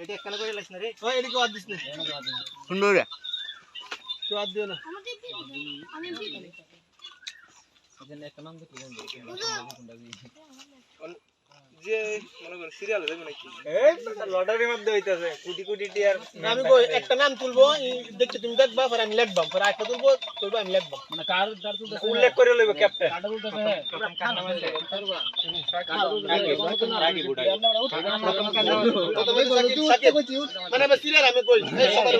এটা কেন করে লাইছ না রে ওই এদিকে আদ দিস না সুন্দর রে তুই আদ দিও না আমি এখানে একটা নাম দেখি যে মনে কর সিরিয়াল যাবে নাকি এই লটারির মধ্যে হইতাছে কোটি কোটি টিয়ার আমি কই একটা নাম তুলবো দেখতে তুমি দেখবা পরে আমি লিখবাম পরে একটা তুলবো তুলবো আমি লিখবাম মানে কার তুলতেছে উল্লেখ করে লইব ক্যাপ্টেন কাটা তুলতেছে হ্যাঁ কার নাম আছে করবা মানে আমি সিরিয়াল আমি কই সবাই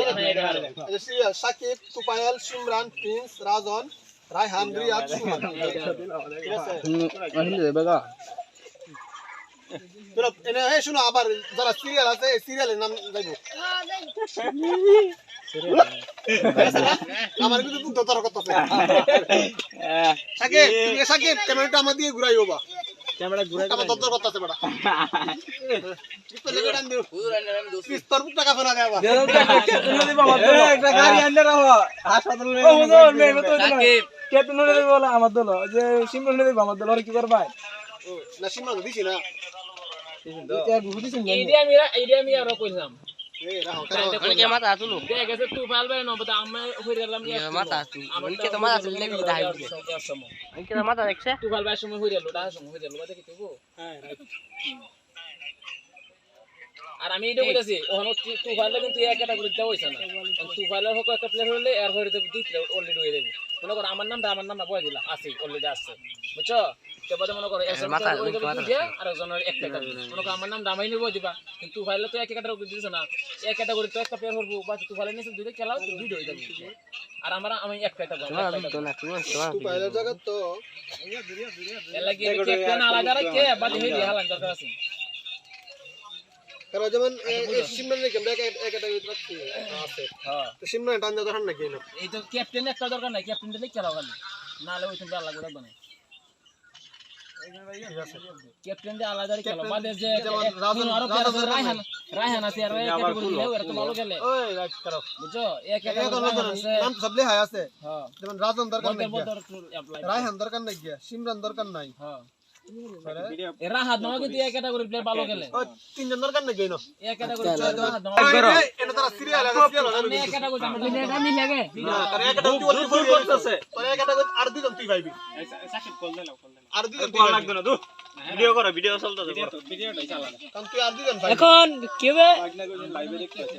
সিরিয়াল সাকিব তুপায়াল সিমরান প্রিন্স রাজন রায়হান রিয়াদ সুমন ঠিক আছে আহিলে বাগা চলো এনে এই শুনো আবার যারা সিরিয়াল আছে এই সিরিয়ালের নাম যাইবো আমার কিন্তু বুদ্ধ তর করতেছে সাকিব তুমি সাকিব ক্যামেরাটা আমার দিয়ে ঘুরাইও বা ক্যামেরা ঘুরাই আমার তর করতেছে বড় টিপলে গড়ান দিও পিস্তর টাকা ফেলা দেবা একটা গাড়ি আনলে রাখো হাসপাতালে ও হুজুর মেয়ে তো সাকিব ক্যাপ্টেন হলে বলা আমার দল যে সিমরন হলে আমার দল আর কি করবা না সিমরন দিছি না আইডিয়া আমি আর কইলাম এই রাখো অনেকে মাথা তুলো দেখ গেছে তুই ফাল বের না বতা আমি হইরালাম মাথা তুলো অনেকে তো মাথা তুললে কি দাই অনেকে তো মাথা দেখছে তুই ফাল বের সময় হইরালো তার সময় হইরালো বাদে কি তুই হ্যাঁ আর আমি এটা কইতাছি ওখানে তুই ফাল কিন্তু এক ক্যাটাগরি দেওয়া হইছে না তুই ফালের হক একটা প্লেয়ার হলে এর হইরে দিতে অলরেডি হয়ে যাবে মনে কর আমার নামটা বয় দিলা আছে অলরেডি আছে বুঝছো তেবাদে মনে করো এসএম টা ওই দেব বুঝে আর একজনের একটা ক্যাটাগরি মনে করো আমার নাম দামাই নিব দিবা কিন্তু ফাইলে তো এক ক্যাটাগরি দিছ না এক ক্যাটাগরি তো একটা প্লেয়ার হবো বা তুই ফাইলে নিছ দুইটা খেলাও তো দুইটা হয়ে যাবে আর আমি এক ক্যাটাগরি তুই পয়লা জায়গা তো এর লাগি ক্যাপ্টেন আলাদা রাখে বাদে হই দিয়া হালান দরকার আছে কারণ যেমন এই সিমরানের কেমন একটা রাখছি আছে হ্যাঁ তো সিমরান টান দেওয়ার দরকার নাকি না এই তো ক্যাপ্টেন একটা দরকার নাই ক্যাপ্টেন দিলে খেলাও খালি নালে ওই তুমি আলাদা করে বানাই ঠিক আছে ক্যাপ্টেন দিয়ে আলাদা করে খেলো বাদে যে যেমন রাজন আরো রায়হান আছে আর এক ক্যাটাগরি দিলে ওরা তো ভালো খেলে ওই রাইট করো বুঝছো এক ক্যাটাগরি নাম সব লেখা আছে হ্যাঁ যেমন রাজন দরকার নাই বদর অ্যাপ্লাই রায়হান দরকার নাই সিমরান দরকার নাই হ্যাঁ এরা হাত নাও কিন্তু এক ক্যাটাগরি প্লেয়ার ভালো খেলে ও তিনজন দরকার নাই কেন এক ক্যাটাগরি হাত নাও এটা তারা সিরিয়াল আছে সিরিয়াল আমি এক ক্যাটাগরি আমরা এটা নি লাগে না কারণ একটা তুই ফুল করতেছে পরে একটা আর দুজন তুই ভাইবি সাকিব কল দেলাও আর দুজন কল লাগবে না তো ভিডিও করো ভিডিও চলতেছে ভিডিওটাই চালা কারণ তুই আর দুজন ভাই এখন কি হবে আগনা কইছেন লাইভে দেখতে আছে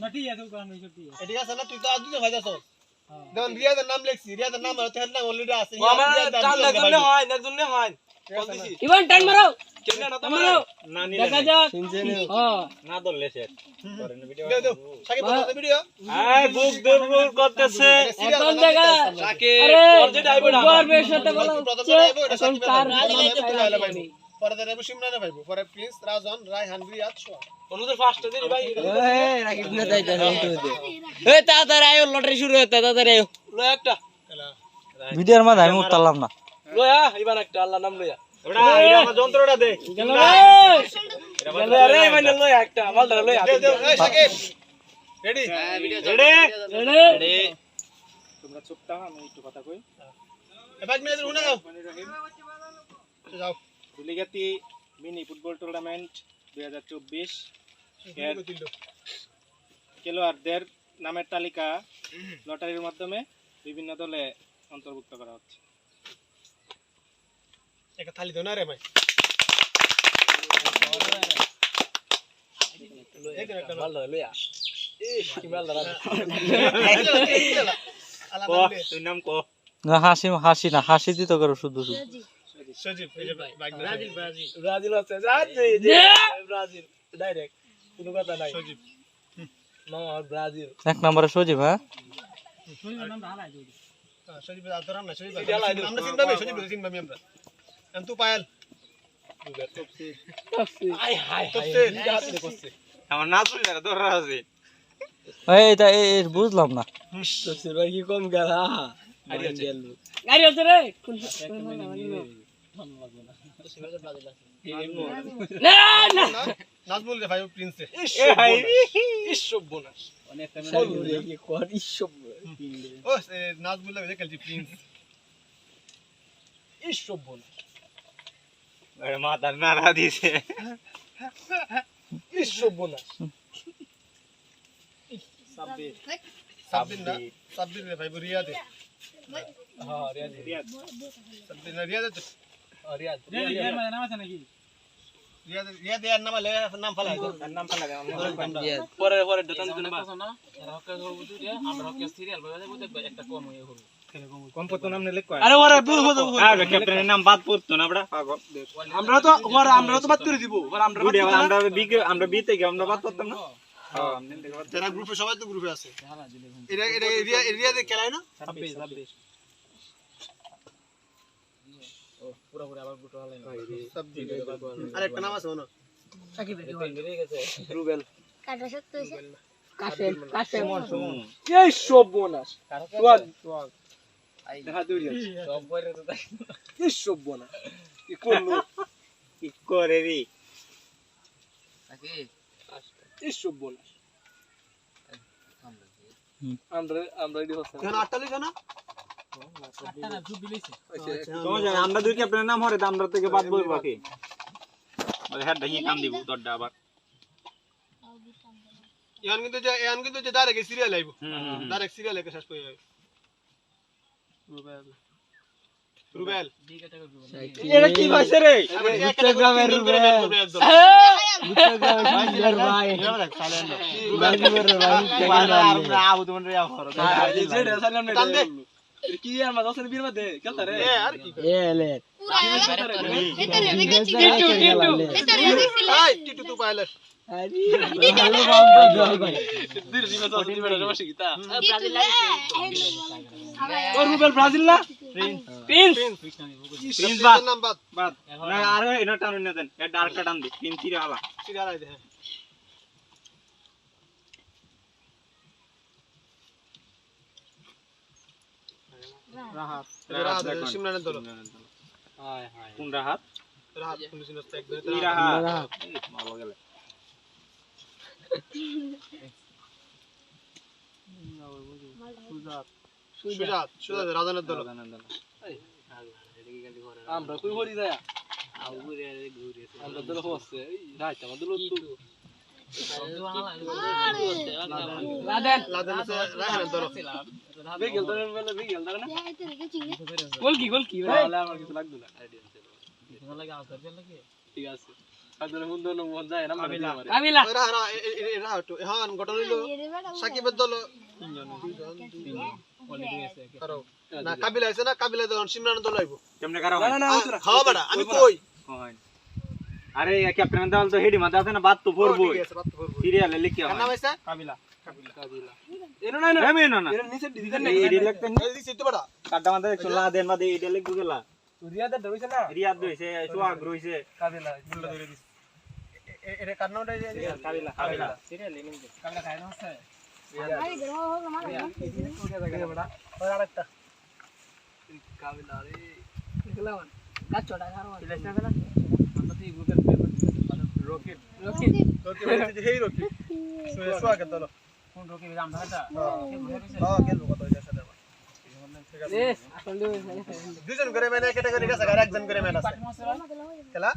না ঠিক আছে কারণ এই সব এটি আছে না তুই তো আর দুজন ভাই যাস যেমন রিয়াদের নাম লিখছি রিয়াদের নাম আর তেহার নাম অলরেডি আছে আমার টান লাগবে না হয় না জন্য হয় কল দিছি ইভান টান মারো কেন না তো না নিলে দেখা যাক হ্যাঁ না ধরলে সে করেন ভিডিও দাও দাও সাকিব বলতে ভিডিও এই বুক দূর করতেছে এখন দেখা সাকিব আরে অলরেডি আইবো না গর্বের সাথে বলো প্রথমে আইবো এটা সাকিব চার ভাইবো পরে দেব সিমরানে ভাইবো পরে প্রিন্স রাজন রায়হান রিয়াদ সোয়া অনুদের ফার্স্টে দিই ভাই এই রাকিব না যাইতা এই তাড়াতাড়ি আয়ো লটারি শুরু হতে তাড়াতাড়ি আয়ো লয় একটা ভিডিওর মাঝে আমি উঠতাম না লয়া ইবান একটা আল্লাহ নাম লয়া ওটা এটা আমার যন্ত্রটা দে গেল রে আরে মানে লয়া একটা মালটা লয়া এই সাকিব রেডি রেডি তোমরা চুপ থাকো আমি একটু কথা কই 5 মিনিট রুনা দাও যাও দুলিগাতি মিনি ফুটবল টুর্নামেন্ট 2024 এর খেলোয়াড়দের নামের তালিকা লটারির মাধ্যমে বিভিন্ন দলে অন্তর্ভুক্ত করা হচ্ছে একটা থালি দাও না রে ভাই একটা ভালো লইয়া কি ভালো দাঁড়া কো তুই নাম কো না হাসি না হাসি দিতে করো শুধু শুধু সজীব এই যে বাইক ব্রাজিল আছে ব্রাজিল ডাইরেক্ট কোনো কথা নাই সজীব মামা ব্রাজিল এক নম্বরে সজীব হ্যাঁ সজীব আদরাম না সজীব আমরা চিনবামি সজীব চিনবামি আমরা তুই পায়াল আই হাই করছে আমার না চলে না দৌড়া আছে এইটা এই বুঝলাম না তোর ভাই কি কম গেলা গাড়ি আছে রে না না নাজমুল রে ভাই প্রিন্স রে ইসবনাস অনেক কি কর ইসব ও নাজমুল রে খেলছি প্রিন্স ইসবনাস আরে মাথা নাড়া দিছে সর্বনাশ সাব্বির না সাব্বির রে ভাই রিয়াদে হ্যাঁ রিয়াদ সাব্বির না রিয়াদে তো রিয়াদ নাম আছে নাকি রিয়াদে আর নাম ফেলা নাম ফেলা পরে পরে দোকান আমরা হকে করব তুই আমরা হকে সিরিয়াল ভাবে যাবো দেখবে একটা কম হয়ে হলো কম পড়তো নাম নিলে কয় আরে ওরে বুঝ আর ক্যাপ্টেনের নাম বাদ পড়তো না আমরা পাগল আমরা তো বাদ করে দিব আমরা বিতে গিয়ে আমরা বাদ পড়তাম না যারা গ্রুপে সবাই তো গ্রুপে আছে এটা এটা রিয়াদে খেলায় না 26 পুরো পুরো আবার গুটো হলাই না সাব্বির আর একটা নাম আছে না বেরিয়ে গেছে রুবেল কাটা শক্ত হয়েছে এই সর্বনাশ সোয়াগ দেখা দুই সব বইরে তো তাই এই সর্বনাশ কি করলো কি করে রে নাকি এই সর্বনাশ আমরা এটি হচ্ছে কেন আটটা লিখা না আটটা জুব দিলেছে তোমার জানা আমরা দুই ক্যাপ্টেনের নাম হরে আমরা থেকে বাদ বই বাকি মানে হেড ঢাকি কাম দিব দড়টা আবার ইয়ান কিন্তু যে ডাইরেক্ট সিরিয়াল আইবো ডাইরেক্ট সিরিয়াল একে শেষ করে যাবে রুবেল এটা কি ভাইছে রে ইনস্টাগ্রামের রুবেল আমরা আউ তোমরা রে আউ করো কি আর মাঝে আছে বীর মধ্যে খেলতা রে আর কি টিটু তো পাইলট রুবেল ব্রাজিল না প্রিন্স প্রিন্স বাদ নাম বাদ বাদ না আর এটা টান না দেন এটা ডার্কটা টান দে তিন চিরা হালা সিরিয়াল আইছে রাহাত সিমরানের দল হায় হায় কোন রাহাত রাহাত পুলিশ এক কি রাহাত ভালো গেল সুজাত রাজানের দল আমরা কই হরি যায় আমরা দল হচ্ছে রাইত আমাদের লোক তো লাদেন রাহানের দল বিগেল ধরেন বলে বিগেল ধরেন না গোল কি বলে আমার কিছু লাগবে না ভালো লাগে আউট করতে লাগে ঠিক আছে আদরে মুন্দ ন মন যায় না কাবিলা রাহাত এখন ঘটনা হইলো সাকিবের দল অলরেডি আছে কারো না কাবিলা আছে না কাবিলা দল সিমরানের দল আইবো কেমনে কারো না না খাওয়া বাড়া আমি কই হয় আরে ক্যাপ্টেনের দল তো হেডি মাথা আছে না বাদ তো পড়বো ঠিক আছে বাদ করব সিরিয়ালে লিখি কার নাম আছে কাবিলা এনো না আমি না না এর নিচে দিছেন না এডি লিখতেন এই দিছি তো বাড়া কাটা মাথা একটু লা দেন মাদে এডি লিখবো গেলা রিয়াদে ধরিছে না রিয়াদ হইছে সোহাগ রইছে কাবিলা বুল্লা ধরে দিছে এটা কার নামটা কাবিলা কাবিলা সিরিয়ালে নিতে কাবিলা খায় না আছে আর আরেকটা কাবিলা রে রকেট রকি হেই রকি সোয়াগের দল কোন রকেট দাম দাদা হ্যাঁ খেলবো কত এটা সাথে দুজন করে ম্যান ক্যাটাগরি গেছে আর একজন করে ম্যান আছে খেলা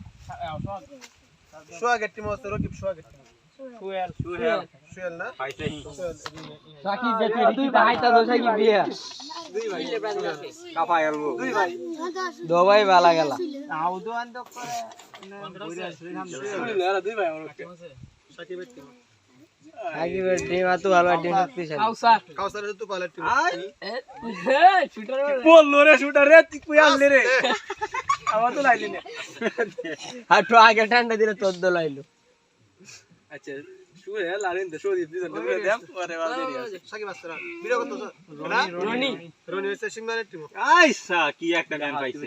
সোয়াগের টিম আছে রকিব সোয়াগের টিম সুহেল সুহেল সুয়েল না পাইছে সাকিব বেটি দুই ভাই তা দোসাই কি বিয়া দুই ভাই কাপা এলবো দুই ভাই দো ভাই ভালো গেল আউদো আন্দ করে শুনিলে আর দুই ভাই আমার সাকিবের টিম সাকিব বেটি মা তো ভালো টিম স্পেশাল কাউসারের তো পাইলট টিম বললো রে শুটার রে তুই কই আনলে রে আমার তো লাইলি না হাটু আগে ঠান্ডা দিলে তোর দল আইলো আচ্ছা শুহেল আর ইন্দে শরীফ দিছেন তোমরা দেম পরে বাজে সাকিব আসরা ভিডিও করতেছ রনি রনি হচ্ছে সিমরানের টিম আইসা কি একটা গান পাইছে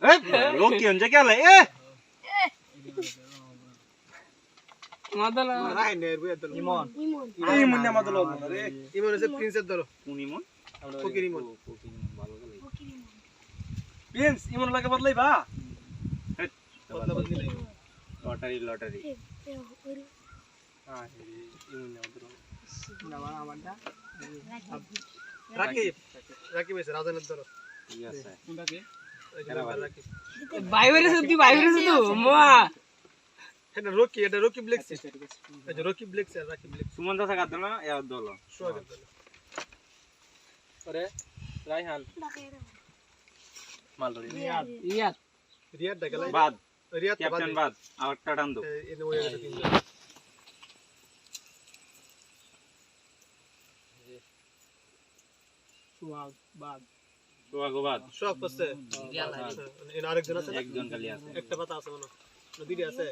এ লোক কি অনজে গেলে এ মাদালা রাই নে বুয়া দল ইমন এই মুন্না মাদালা রে ইমন হচ্ছে প্রিন্সের দল কোন ইমন ফকির ইমন ভালো গেল প্রিন্স ইমন লাগে বদলাই বা বদলা বদলি নাই লটারি লটারি হ্যাঁ ইমন মাদালা রাকিব রাকিব এসে রাজানের দল ঠিক আছে কোনটা কি রাকিব ভাই বেরেছে তুই ভাই বেরেছে তো মা এটা রকি ব্লেক্স আচ্ছা রকি ব্লেক্স আর রাকিব ব্লেক্স সুমন দাসা কাটলো না এর দল সোহাগের দল পরে রায়হান মালদরি ইয়াত রিয়াদ ডাকালাই বাদ রিয়াদ ক্যাপ্টেন বাদ আরেকটা টান দাও এনে ওই গেছে তিনজন সোহাগ বাদ সোহাগ পাচ্ছে এনে আরেকজন আছে একজন খালি আছে একটা পাতা আছে মনে না দুইটা আছে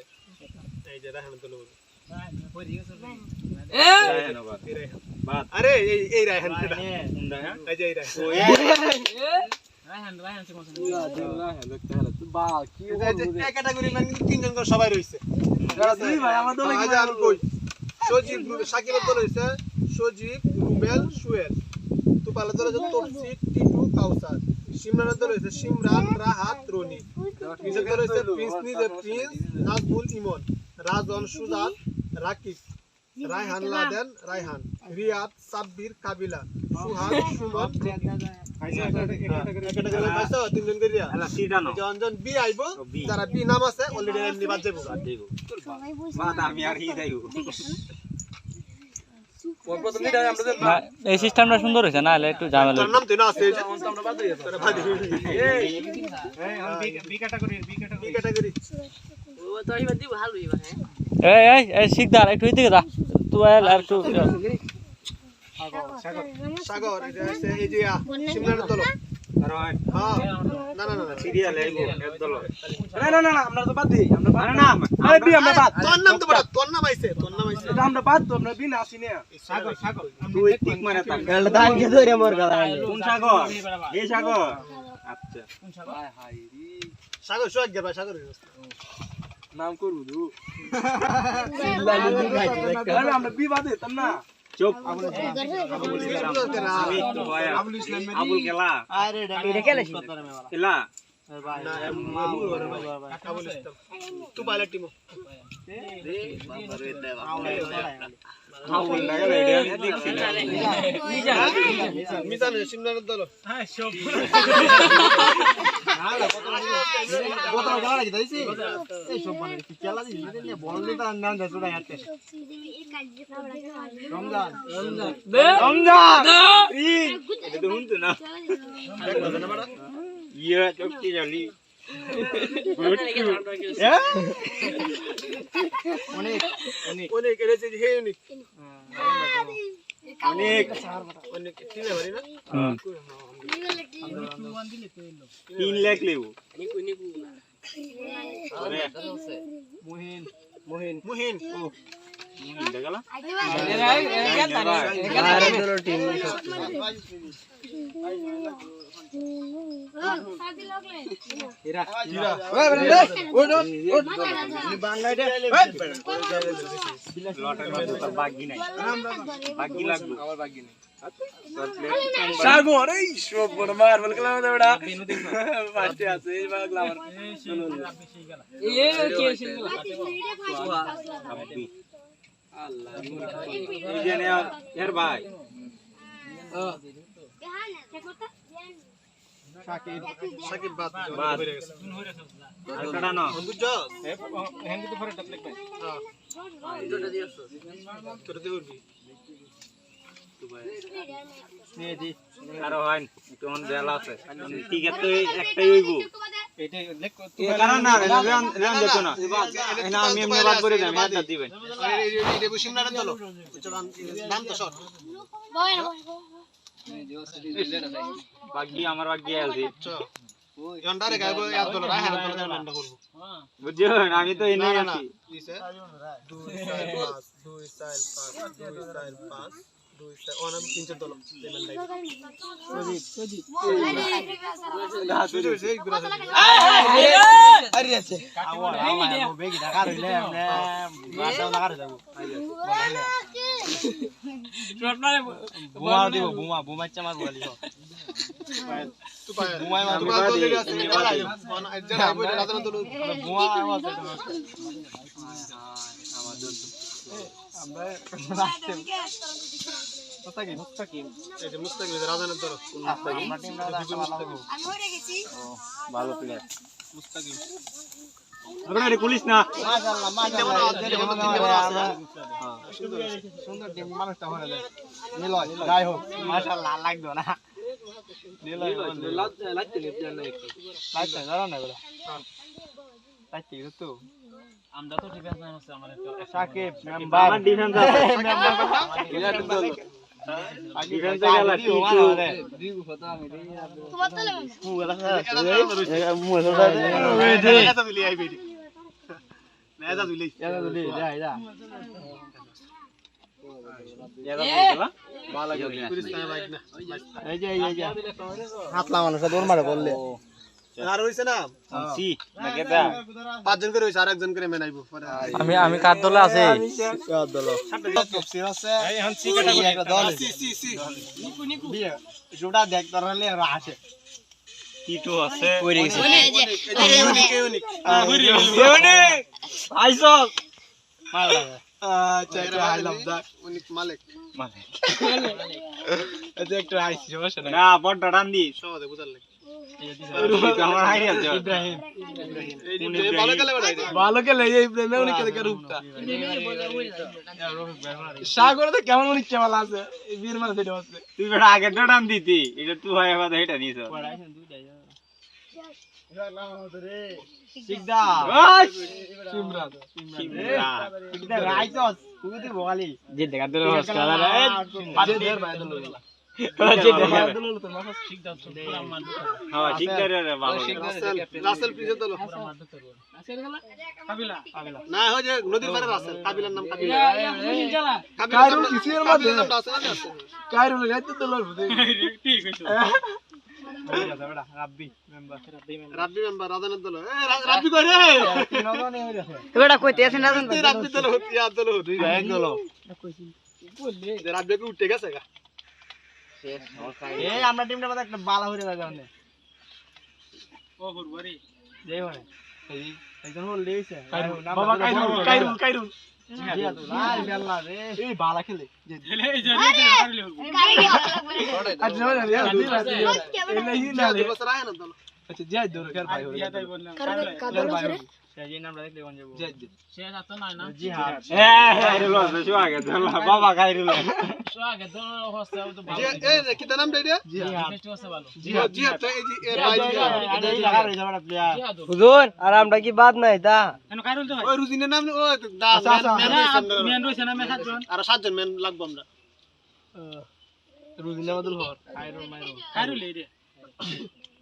এই যে রাহান দল রায়হান বাদ এই রায়হান বাদ আরে এই রায়হান কোনটা হ্যাঁ এই যে এই রায়হান বা কি এই ক্যাটাগরি ম্যান কিন্তু তিনজন করে সবাই রইছে দুই ভাই আমার দলে আজ আমি কই সজীব সাকিবের দল হইছে সজীব রুবেল সুয়েল তুপালের দল হইছে তৌসিফ টিটু কাউসার সিমরানের দল হইছে সিমরান রাহাত রনি নিজের দল হইছে প্রিন্স নিজে প্রিন্স নাজমুল ইমন রাজন সুজাত রাকিব রায়হান লাদেন রায়হান রিয়াদ সাব্বির কাবিলা সুহাগ সুমন ক্যাটাগরি পাইছো তিনজন করিয়া এলা সিটা না জন বি আইবো যারা বি নাম আছে অলরেডি এমনি বাদ যাবো বাদ আমি আর হি যাইবো প্রথম দিন আমরা যে এই সিস্টেমটা সুন্দর হয়েছে না হলে একটু ঝামেলা তোর নাম তো না আছে আমরা বাদ দিয়ে তোরা বাদ দিবি বি ক্যাটাগরি বি ক্যাটাগরি এই শিকদার একটু এদিকে যা তুই আর একটু সাগর এটা আছে এই যে সিমরানের দল আর হয় হ্যাঁ না না না সিরিয়াল আইবো এর দল না আমরা তো বাদ দিই আমরা বাদ না আরে বি আমরা বাদ তোর নাম তো বড় তোর নাম আইছে এটা আমরা বাদ তো আমরা বি না আসি না সাগর তুই ঠিক মারে তাক গালটা দান কে ধরে মোর গালা কোন সাগর এই সাগর আচ্ছা হায় হায় রে সাগর সোহাগ গে ভাই সাগর নাম করবো দু সিল্লানি দি খাইছে আরে আমরা বি বাদ দিতাম না চুপ আবুল ইসলাম আবুল কেলা আরে এটা খেলেছি কেলা না আবুল ইসলাম তুই পাইলট টিম আবুল লাগা রেডি দেখছি মিজান সিমরানের দল হ্যাঁ সব কত গালা লাগি দাইছি এই সব মানে কি খেলা দিই না বললে তো নাম দা চড়াই হাতে রমজান এটা তো হুনতো না ইয়া চুপটি জালি অনেক এনেছে হে অনেক অনেক টিমে পারি না 3 লাখ লেবো মুহিন দেখালা আরে দল টিম বাগি নাই বাগি লাগবে আমার বাকি নেই সাগর এই সব বড় মার বল খেলা আমাদের বড় ফার্স্টে আছে এই বাগলা আমার আল্লাহ এই যে এর ভাই সাকিব বাদ হয়ে গেছে আর কাটা না বুঝছ হ্যান্ড তো পরে টাপলে তোর দে উঠবি আর হয় কেমন বেলা আছে ঠিক আছে একটাই হইব এটা লেখ কারণ না রান দেখো না না আমি এমনি বাদ করে যাই এটা দিবেন এই সিমরানের দল নাম তো শর্ট বাকি আমার বাকি আছে ইন্ডারে গাইবো এত দল রায়হান দল নামটা করব বুঝছেন আমি তো এনে না আছি দিছে 2 4 5 2 4 5 2 4 5 2 4 অনাম 3 দল পেমেন্ট লাইভ সুজি এই গুরা আরে আছে বেগি ঢাকা রইলে আমরা বাসাও লাগা যাব বুমা দিব বুমা ইচ্ছা মারবো খালি তুই পায় বুমাই মার দল আছে এবার আইজা আইবো রাজন দল বুমা আওয়াজ মুস্তাকিম এই যে মুস্তাকিম রাজনের দল ভালো প্লেয়ার মুস্তাকিম ওখানে রে পুলিশ না মাশাআল্লাহ মাশাআল্লাহ সুন্দর টিম মানুষটা হরে দেয় নিলয় যাই হোক মাশাআল্লাহ লাগবে না নিলয় লাগতে জানো না বলে লাগতে তো আমরা তো ডিফেন্স লাইন আছে আমার একটা সাকিব মেম্বার আমার ডিফেন্স আছে ডিফেন্সে গেল হাতলা মানুষ দৌড় মারে বললে আর হইছে না সি না কেটা 5 জন করে হইছে আর একজন করে মেনাইবো পরে আমি কার দলে আছি তফসির আছে এই হন সি ক্যাটাগরি একটা দল সি নিকু বিয়ে জোড়া দেখ ধরলে আর আছে টিটো আছে কইরে গেছে ইউনিক আইসল আচ্ছা আই লাভ দ্যাট ইউনিক মালিক এটা একটা আইসি সমস্যা নাই না বড় ডান দি সহজে বুঝার লাগে আমার আইডিয়া আছে ইব্রাহিম ভালো খেলে এই ইব্রাহিম উনি কে রূপটা সাগরে তো কেমন উনি কেমন আছে এই বীর মানে সেটা আছে তুই বড় আগে ডান দিতি এটা তুই হয় আবার এটা নিছ সিকদা সিমরান সিকদা রাইটস তুই বগালি যে দেখা দিল হসকালা রে হ্যাঁ ঠিক রে ভালো রাসেল প্রিজে দল কাবিলা না হয় যে নদীর পারে রাসেল কাবিলার নাম কাবিলা কাবিলা কিসের মধ্যে নাম আছে না কাইরুল গাইতে দল ঠিক হইছে রাব্বি মেম্বার রাদানের দল রাব্বি কই রে এবারে কইতে আছেন রাজন রাব্বি দল হতি আর দল হতি এক দল বললে রাব্বি কে উঠে গেছে গা এই আমরা টিমটা মধ্যে একটা বালা হইরে যাবে ওনে ও হুরবারি দেই মানে এই একজন হল দিয়েছে বাবা কাইরুল আর বেল্লা রে এই বালা খেলে খেলে এই যে কারলে হুরবো আচ্ছা না রে এই নাই না রে বছর আয় না দল আচ্ছা যাই দূর কার ভাই হইলো ইয়াটাই বললাম কার ভাই সেই নামটা দেখলে কোন যাব যাই সে তো নাই না জি হ্যাঁ খাইরুল শো আগে বাবা খাইরুল সো আগে তো হচ্ছে তো জি এই কি নাম রে জি হ্যাঁ হচ্ছে ভালো জি হ্যাঁ এই জি এর ভাই জি লাগা রে যাবড়া প্লেয়ার হুজুর আর আমরা কি বাদ নাই তা এনো কাইরুল তো ভাই ওই রুজিনের নাম ও মেন রইছে না মে 7 জন আর 7 জন মেন লাগবো আমরা রুজিনের বদল হর কাইরুল এই রে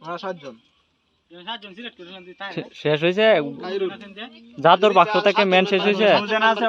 আমরা 7 জন 7 জন সিলেক্ট করে দিন তাই শেষ হয়েছে কাইরুল যা তোর বাক্স থেকে মেন শেষ হয়েছে জানা আছে